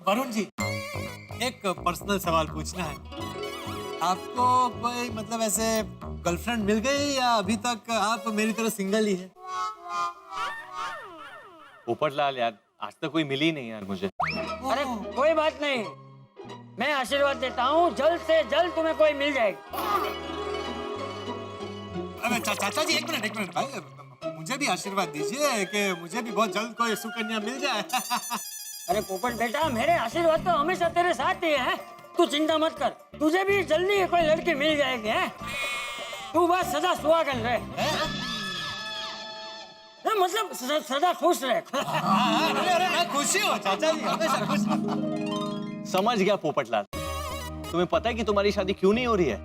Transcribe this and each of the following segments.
वरुण जी, एक पर्सनल सवाल पूछना है। आपको कोई मतलब ऐसे गर्लफ्रेंड मिल गई या अभी तक आप मेरी तरह सिंगल ही है? पोपटलाल यार, आज तक कोई मिली नहीं यार मुझे। अरे कोई बात नहीं, मैं आशीर्वाद देता हूँ, जल्द से जल्द तुम्हें कोई मिल जाएगी। अरे चाचा जी, एक मिनट भाई, मुझे भी आशीर्वाद दीजिए कि मुझे भी बहुत जल्द कोई सुकन्या मिल जाए। अरे पोपट बेटा, मेरे आशीर्वाद तो हमेशा तेरे साथ ही है, तू चिंता मत कर, तुझे भी जल्दी कोई लड़की मिल जाएगी है? तू बस सदा सुहागन रहे, मतलब सदा खुश रहे। अरे खुशी हो चाचा जी, हमेशा खुश। समझ गया पोपटलाल, तुम्हें पता है कि तुम्हारी शादी क्यों नहीं हो रही है?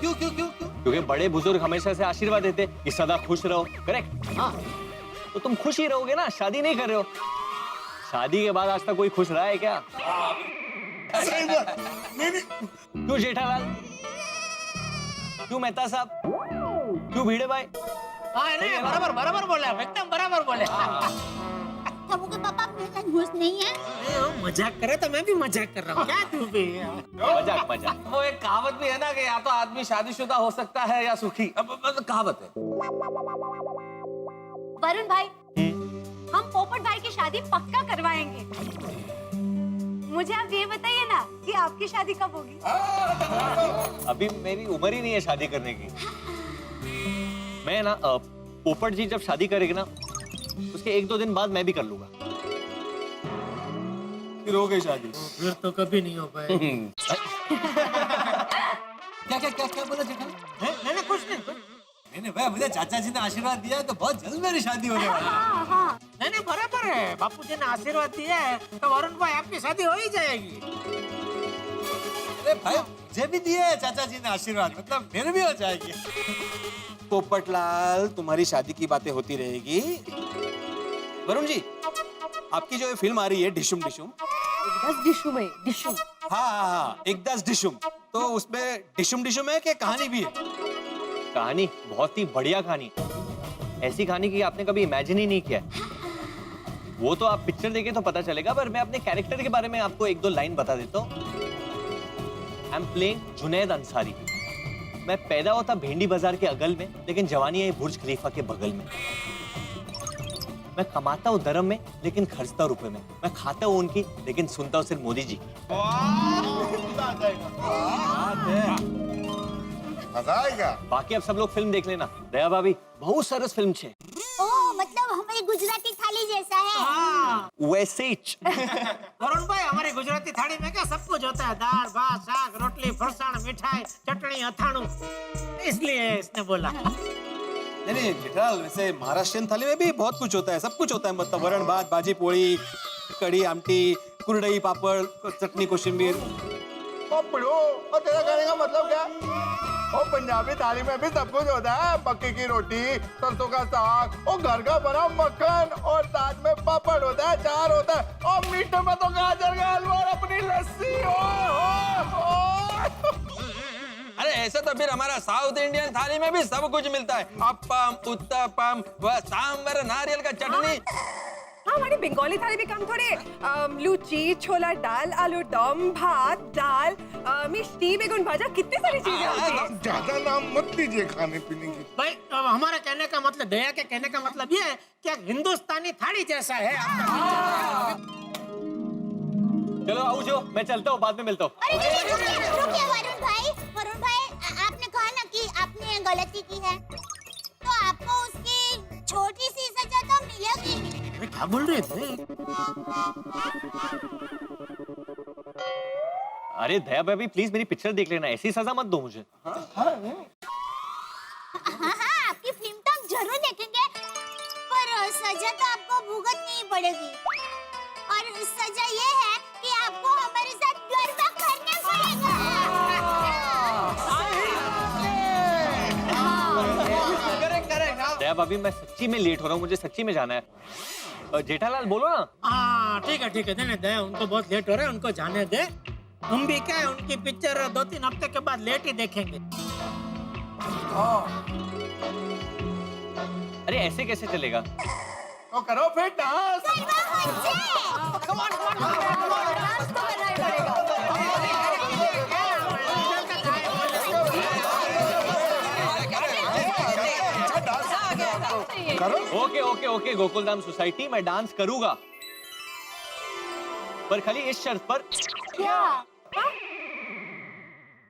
क्यों? क्योंकि बड़े बुजुर्ग हमेशा से आशीर्वाद देते कि सदा खुश रहो, करेक्ट? हाँ, तो तुम खुश ही रहोगे ना, शादी नहीं कर रहे हो। शादी के बाद आज तक कोई खुश रहा है क्या? क्यों जेठालाल? क्यों मेहता साहब? क्यों भिड़े भाई? नहीं, बराबर बोला, एकदम बराबर बोले। तबू के पापा मेरे कंजूस नहीं है। अरे वो मजाक करे तो मैं भी मजाक कर रहा हूँ, क्या तू भी? मजाक। वो एक कहावत भी है ना कि या तो आदमी शादीशुदा हो सकता है या सुखी, अब कहावत है। वरुण भाई, हम पोपट भाई की शादी पक्का करवाएंगे। मुझे आप ये बताइए ना कि आपकी शादी कब होगी? अभी मेरी उम्र ही नहीं है शादी करने की। मैं ना पोपट जी जब शादी करेगी ना, उसके 1-2 दिन बाद मैं भी कर लूंगा। फिर हो गई शादी? फिर तो कभी नहीं हो पाएगी। क्या बोला जेठा? नहीं, कुछ नहीं भाई, मुझे चाचा जी ने आशीर्वाद दिया है तो बहुत जल्द मेरी शादी होने वाली है। नहीं, बराबर है, बापू जी ने आशीर्वाद दिया है तो वरुण भाई आपकी शादी हो ही जाएगी। अरे भाई, मुझे भी दिया है चाचा जी ने आशीर्वाद, मतलब मेरे भी हो जाएगी। पोपटलाल, तुम्हारी शादी की बातें होती रहेगी। वरुण जी, आपकी जो ये फिल्म आ रही है डिशुम, हाँ, एक 10 डिशुम, तो उसमें डिशुम है कि कहानी भी है? कहानी बहुत ही बढ़िया कहानी, ऐसी कहानी की आपने कभी इमेजिन ही नहीं किया। वो तो आप पिक्चर देखे तो पता चलेगा, पर मैं अपने कैरेक्टर के बारे में आपको 1-2 लाइन बता देता हूँ। I am playing Junaid Ansari. मैं पैदा होता भेंडी बाजार के अगल में, लेकिन जवानी है बुर्ज खलीफा के बगल में। मैं कमाता हूँ धर्म में, लेकिन खर्चता रुपए में। मैं खाता हूँ उनकी, लेकिन सुनता हूँ सिर्फ मोदी जी की। मजा आएगा। बाकी अब सब लोग फिल्म देख लेना। दया भाभी, बहुत सरस फिल्म छे। ओह, मतलब हमारी गुजराती थाली जैसा है। वैसे ही वरुण भाई, हमारी गुजराती थाली में क्या सब कुछ होता है, दाल भात साग रोटली फरसाण मिठाई चटनी अथाणु, इसलिए इसने बोला। नहीं जेठालाल, वैसे महाराष्ट्रियन थाली में भी बहुत कुछ होता है, सब कुछ होता है, मतलब वरण भात, भाजी पोड़ी, कड़ी आमटी, कुरडई पापड़, चटनी कोशिम्बीर। और तेरा कहने का मतलब क्या? और पंजाबी थाली में भी सब कुछ होता है, मक्के की रोटी, सरसों का साग और घर का बना मक्खन, और साथ में पापड़ होता है, चार होता है, और मीठे में तो गाजर का हलवा और अपनी लस्सी। अरे ऐसे तो फिर हमारा साउथ इंडियन थाली में भी सब कुछ मिलता है, अप्पम, उत्तपम, व सांभर, नारियल का चटनी। हाँ, हमारी बंगाली थाली में कम थोड़े लूची, छोला दाल, आलू दम, भात, दाल, मिष्टी, बेगुन भाजा, कितनी सारी चीजें होती हैं। ज्यादा नाम मत लीजिए खाने पीने की। भाई, अब हमारा कहने का मतलब, दया के कहने का मतलब ये है कि हिंदुस्तानी थाली जैसा है आपका। चलो आओ जो, मैं चलता हूँ, बाद में मिलता हूँ। रुकिए वरुण भाई, आपने कहा ना कि आपने गलती की है, तो आपको उसकी छोटी सी सजा तो मिलेगी। क्या बोल रहे थे? अरे दया भाभी, प्लीज मेरी पिक्चर देख लेना, ऐसी सजा मत दो मुझे। हाँ, आपकी फिल्म तो हम जरूर देखेंगे, पर सजा तो आपको भुगतनी पड़ेगी। और सजा ये है कि आपको हमारे साथ गरबा करना पड़ेगा। दया भाभी, मैं सच्ची में लेट हो रहा हूँ, मुझे सच्ची में जाना है। जेठालाल बोलो ना। हाँ ठीक है, देने दे, उनको बहुत लेट हो रहा है, उनको जाने दे। हम भी क्या है, उनकी पिक्चर 2-3 हफ्ते के बाद लेट ही देखेंगे। अरे ऐसे कैसे चलेगा? तो करो फिर डांस। करो। Okay okay okay Gokuldham society, मैं डांस करूंगा, पर खाली इस शर्त पर क्या?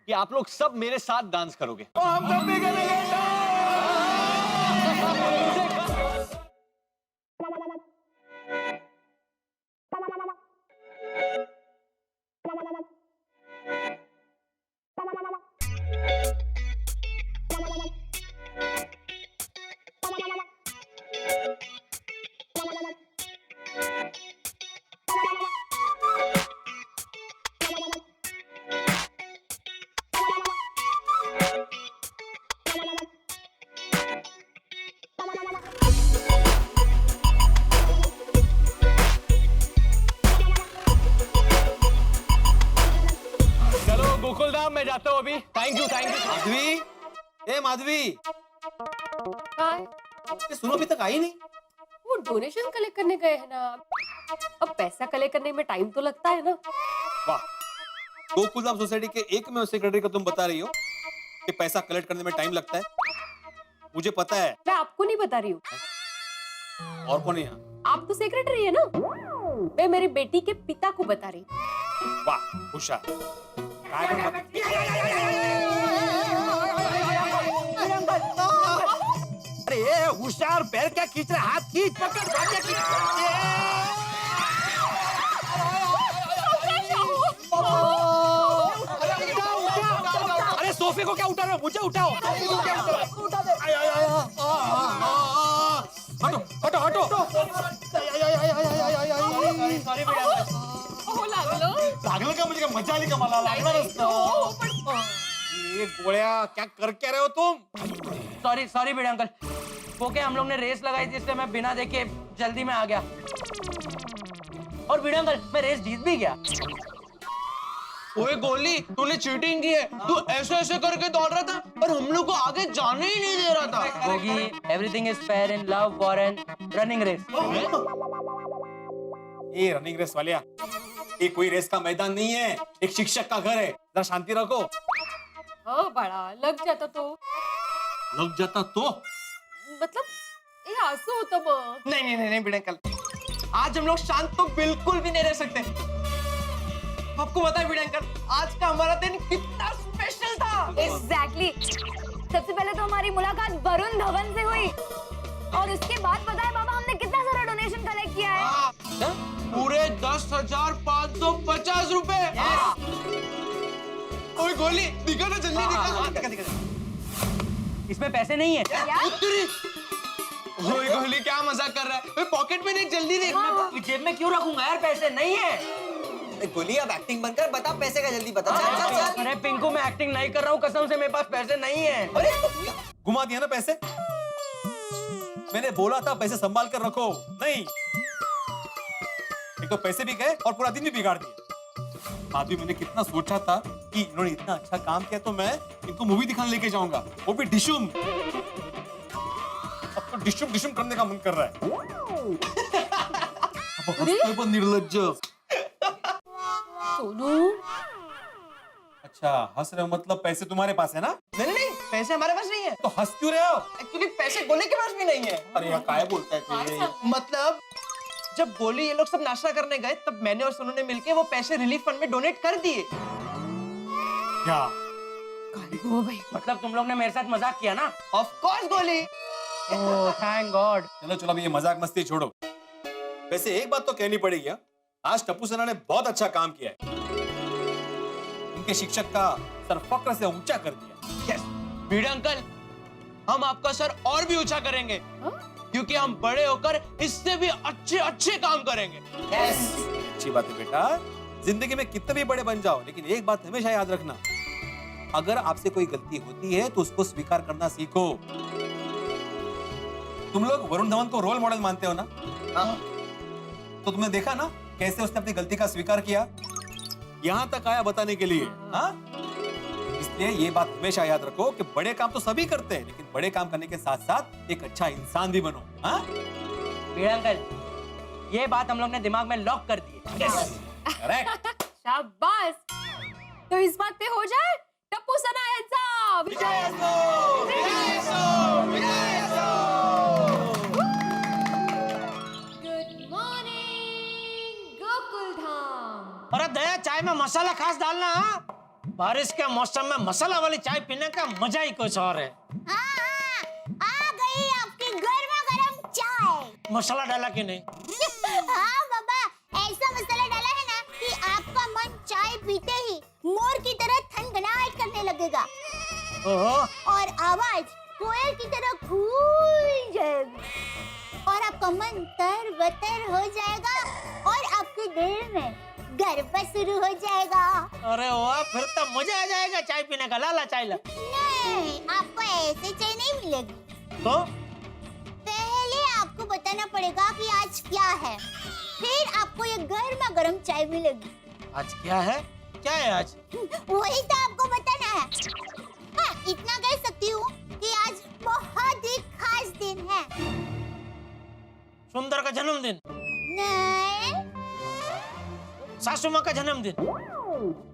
कि आप लोग सब मेरे साथ डांस करोगे। तो हम सब भी करेंगे डांस। चलो गोकुलधाम, मैं जाता हूँ अभी। Thank you thank you. Madhavi, ए माधवी, ये सुनो अभी तक आई नहीं। वो डोनेशन कलेक्ट करने गए हैं ना, अब पैसा कलेक्ट करने में टाइम तो लगता है ना। वाह, गोकुलधाम सोसाइटी के एकमेव सेक्रेटरी को तुम बता रही हो कि पैसा कलेक्ट करने में टाइम लगता है। मुझे पता है। मैं आपको नहीं बता रही हूँ, और कौन है यहाँ? आप तो सेक्रेटरी है ना। मैं मेरी बेटी के पिता को बता रही हूँ। वाह, होशियार। काय को मत- अरे ये होशियार, पैर क्या खींच रहे, हाथ खींच, पकड़, भाग्य खींच। अरे सोफे को क्या उठा रहे हो, मुझे उठाओ। हटो हटो हटो। लागलं का, मुझे मजा आली का, मला लागणारच ना। ये गोळ्या, क्या कर क्या रहे हो तुम? सॉरी बड़े अंकल, वो क्या हम लोग ने रेस लगाई थी, इसलिए मैं बिना देखे जल्दी में आ गया। और बड़े अंकल, मैं रेस जीत भी गया। ओए गोली, तूने चीटिंग की है। तू ऐसे ऐसे करके दौड़ रहा था और हम लोग को आगे जाने ही नहीं दे रहा था। होगी, everything is fair in love, war and running race. ये रनिंग रेस वालिया, ये कोई रेस का मैदान नहीं है, एक शिक्षक का घर है। जरा शांति रखो। हाँ बड़ा लग जाता तो, लग जाता तो मतलब ये आंसू होता मग। नहीं बिड़ंकल, आज हम लोग शांत तो बिल्कुल भी नहीं रह सकते। आपको पता है बिड़ंकल, आज का हमारा दिन कितना स्पेशल था। एग्जैक्टली। सबसे पहले तो हमारी मुलाकात वरुण धवन से हुई, और उसके बाद पता है बाबा हमने कितना सारा डोनेशन कलेक्ट किया है। पूरे 10,550 रुपए। ओए गोली, दिखा ना, जल्दी दिखा। इसमें पैसे नहीं है। उत्तरी। ओए गोली, क्या मजाक कर रहा है? ओए पॉकेट में देख, जल्दी देख। मैं जेब में क्यों रखूंगा यार, पैसे नहीं है। गोली, अब एक्टिंग बंद कर, बता पैसे का, जल्दी बता। चल चल चल। अरे पिंकू, मैं एक्टिंग नहीं कर रहा हूँ, कसम से मेरे पास पैसे नहीं है। घुमा दिया ना पैसे। मैंने बोला था पैसे संभाल कर रखो, नहीं। एक तो पैसे भी गए और पूरा दिन भी बिगाड़ दिया। माधवी, मैंने कितना सोचा था कि इन्होंने इतना अच्छा काम किया तो मैं इनको मूवी दिखाने लेके जाऊंगा, वो भी डिशुम। अब तो डिशुम डिशुम करने का मन कर रहा है। अब हंसते पर निर्लज्ज। सोनू, अच्छा, हंस रहे हो मतलब पैसे तुम्हारे पास है ना? नहीं, पैसे हमारे पास नहीं है। तो हंस क्यों रहे हो? एक्चुअली पैसे गोली के पास भी नहीं है। अरे यार, काय बोलता है ये? मतलब जब गोली ये लोग सब नाश्ता करने गए, तब मैंने और सोनू ने मिलके वो पैसे रिलीफ फंड में डोनेट कर दिए। क्या? मतलब तुम लोग ने मेरे साथ मजाक किया ना? ऑफ कोर्स गोली। Oh thank God. चलो चलो, अभी ये मजाक मस्ती छोड़ो। वैसे एक बात तो कहनी पड़ेगी, आज टप्पू सेना ने बहुत अच्छा काम किया है। उनके शिक्षक का सर फक्र से ऊंचा कर दिया। यस भिड़े अंकल, हम आपका सर और भी ऊंचा करेंगे, क्योंकि हम बड़े होकर इससे भी अच्छे अच्छे काम करेंगे। यस, अच्छी बात है बेटा। जिंदगी में कितने भी बड़े बन जाओ, लेकिन एक बात हमेशा याद रखना, अगर आपसे कोई गलती होती है तो उसको स्वीकार करना सीखो। तुम लोग वरुण धवन को रोल मॉडल मानते हो ना? तो तुमने देखा ना कैसे उसने अपनी गलती का स्वीकार किया, यहां तक आया बताने के लिए। हाँ, इसलिए ये बात हमेशा याद रखो कि बड़े काम तो सभी करते हैं, लेकिन बड़े काम करने के साथ साथ एक अच्छा इंसान भी बनो। हाँ? भिड़े अंकल, ये बात हम लोग ने दिमाग में लॉक कर दी है। करेक्ट। शाबाश। तो इस बात पे हो जाए टप्पू सना hands good morning Gokul Dham. अरे दया, चाय में मसाला खास डालना। हाँ? बारिश के मौसम में मसाला वाली चाय पीने का मजा ही कुछ और है। आ गई आपकी गर्मा गर्म चाय। मसाला डाला कि नहीं? हाँ बाबा, ऐसा मसाला डाला है ना कि आपका मन चाय पीते ही मोर की तरह थनथनाहट करने लगेगा ओहो, और आवाज कोयल की तरह खुल जाएगी और आपका मन तरबतर हो जाएगा और आपके दिल में गरबा शुरू हो जाएगा। अरे वाह, फिर तो मजा आ जाएगा चाय पीने का। लाला चाय ला। नहीं, आपको ऐसे चाय नहीं मिलेगी। तो पहले आपको बताना पड़ेगा कि आज क्या है, फिर आपको ये गर्मा गर्म चाय मिलेगी। आज क्या है? क्या है आज? वही तो आपको बताना है। हाँ, इतना कह सकती हूँ कि आज बहुत ही खास दिन है। सुंदर का जन्मदिन? नहीं सासू माँ का जन्मदिन?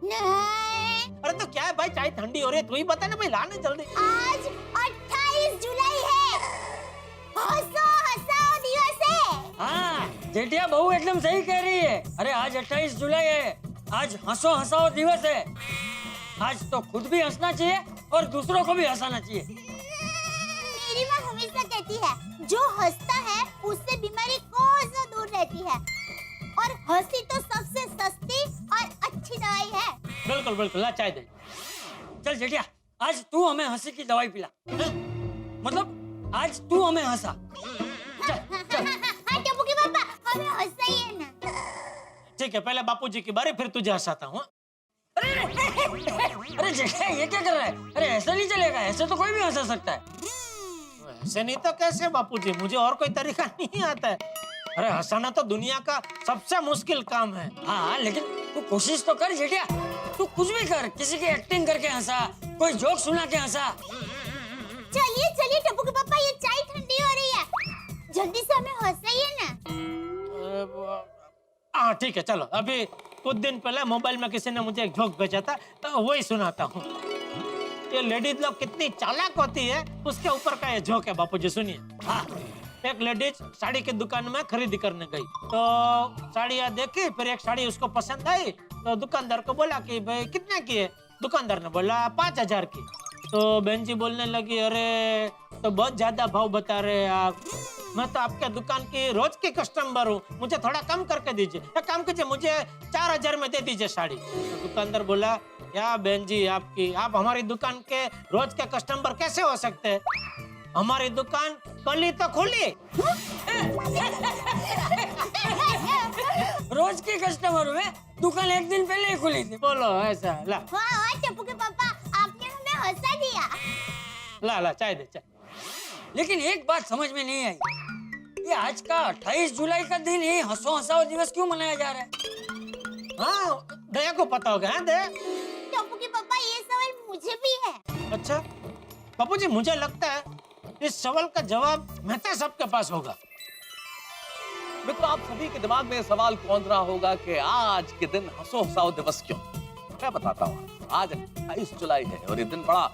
नहीं, अरे तो क्या है भाई, चाय ठंडी हो रही है, तू ही बता ना भाई, लाने जल्दी। आज 28 जुलाई है, हंसो हंसाओ दिवस है। हाँ, जेठिया बहू एकदम सही कह रही है। अरे आज 28 जुलाई है, आज हंसो हंसाओ दिवस है। आज तो खुद भी हंसना चाहिए और दूसरों को भी हंसाना चाहिए। मेरी माँ हमेशा कहती है, जो हंसता है उससे बीमारी कोसों दूर रहती है और हंसी तो सबसे सस्ती और अच्छी दवाई है। बिल्कुल बिल्कुल, ला चाय दे। चल जेठिया, आज तू हमें हंसी की दवाई पिला। मतलब आज तू हमें हंसा। हाँ टप्पू के पापा, हमें हंसा ही है ना। ठीक है, पहले बापूजी की बारी, फिर तुझे हंसाता हूँ। अरे जेठिया, ये क्या कर रहा है? अरे ऐसा नहीं चलेगा, ऐसे तो कोई भी हंसा सकता है। ऐसे नहीं तो कैसे बापूजी, मुझे और कोई तरीका नहीं आता है। अरे हंसाना तो दुनिया का सबसे मुश्किल काम है। हाँ, लेकिन तू कोशिश तो कर जेठिया। तू कुछ भी कर, किसी की एक्टिंग करके हंसा, कोई जोक सुना के हंसा। चलिए चलिए टप्पू के पापा, ये चाय ठंडी हो रही है, जल्दी से हमें हंसाइए ना। हाँ ठीक है, चलो। अभी कुछ दिन पहले मोबाइल में किसी ने मुझे एक जोक भेजा था, तो वही सुनाता हूँ। ये लेडीज लोग कितनी चालाक होती है, उसके ऊपर का ये जोक है बापूजी, सुनिए। हाँ, एक लेडीज साड़ी की दुकान में खरीदी करने गई, तो साड़ियाँ देखी, फिर एक साड़ी उसको पसंद आई, तो दुकानदार को बोला कि भाई कितने की है? दुकानदार ने बोला 5000 की। तो बहन जी बोलने लगी, अरे तो बहुत ज्यादा भाव बता रहे हैं आप, मैं तो आपके दुकान की रोज की कस्टमर हूँ, मुझे थोड़ा कम करके दीजिए। एक काम कीजिए, मुझे 4000 में दे दीजिए साड़ी। तो दुकानदार बोला, क्या बहन जी आप हमारी दुकान के रोज के कस्टमर कैसे हो सकते हैं? हमारी दुकान कल ही तो खुली। रोज के कस्टमर हुए, दुकान एक दिन पहले ही खुली थी। बोलो ऐसा। ला वाह टप्पू के पापा, आपने हमें हंसा दिया। ला चाय दे चाय। लेकिन एक बात समझ में नहीं आई, ये आज का 28 जुलाई का दिन ही हंसो हंसाओ दिवस क्यों मनाया जा रहा है? हाँ, दया को पता होगा। है दया? टप्पू के पापा, ये सवाल मुझे भी है। अच्छा बापूजी, मुझे लगता है इस सवाल का जवाब मेहता साहब के पास होगा। मित्रों, आप सभी के दिमाग में सवाल कौन रहा होगा कि आज के दिन हंसो हंसाओ दिवस क्यों? मैं बताता हूँ। आज 28 जुलाई है और ये दिन बड़ा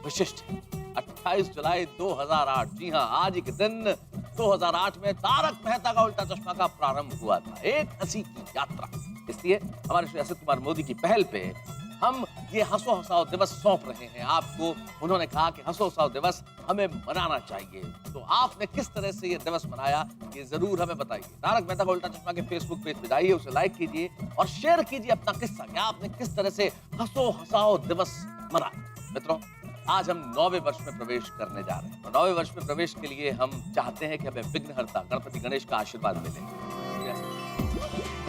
विशिष्ट है। 28 जुलाई 2008, जी हाँ, आज के दिन 2008 में तारक मेहता का उल्टा चश्मा का प्रारंभ हुआ था, एक हंसी की यात्रा। इसलिए हमारे श्री असित कुमार मोदी की पहल पे हम ये हंसो हंसाओ दिवस सौंप रहे हैं आपको। उन्होंने कहा कि हंसो हंसाओ दिवस हमें मनाना चाहिए, तो आपने किस तरह से ये दिवस मनाया, ये जरूर हमें बताइए। तारक मेहता का उल्टा चश्मा के फेसबुक पेज पे जाइए, उसे लाइक कीजिए और शेयर कीजिए अपना किस्सा, क्या आपने किस तरह से हंसो हंसाओ दिवस मनाया। मित्रों, आज हम 9वें वर्ष में प्रवेश करने जा रहे हैं और 9वें वर्ष में प्रवेश के लिए हम चाहते हैं कि हमें विघ्नहर्ता गणपति गणेश का आशीर्वाद मिले।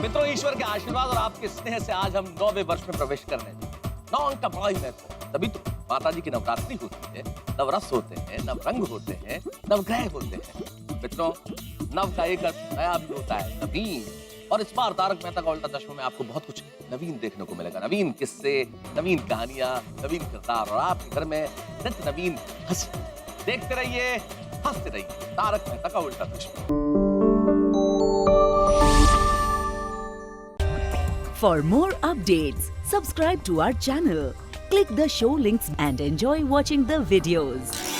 मित्रों, ईश्वर के आशीर्वाद और आपके स्नेह से आज हम 9वें वर्ष में प्रवेश करने जा रहे हैं। 9 अंक का बड़ा ही महत्व है, तभी तो माता जी की नवरात्रि होती है, नवरस होते हैं, नवरंग होते हैं, नवग्रह होते हैं। मित्रों, नव का एक अर्थ नया भी होता है, नवीन। और इस बार तारक मेहता का उल्टा चश्मा में आपको बहुत कुछ नवीन देखने को मिलेगा। नवीन किस्से, नवीन कहानियां, नवीन किरदार और आपके घर में नित्य नवीन हंसी। देखते रहिए, हंसते रहिए। तारक मेहता का उल्टा चश्मा। For more updates, subscribe to our channel, click the show links and enjoy watching the videos.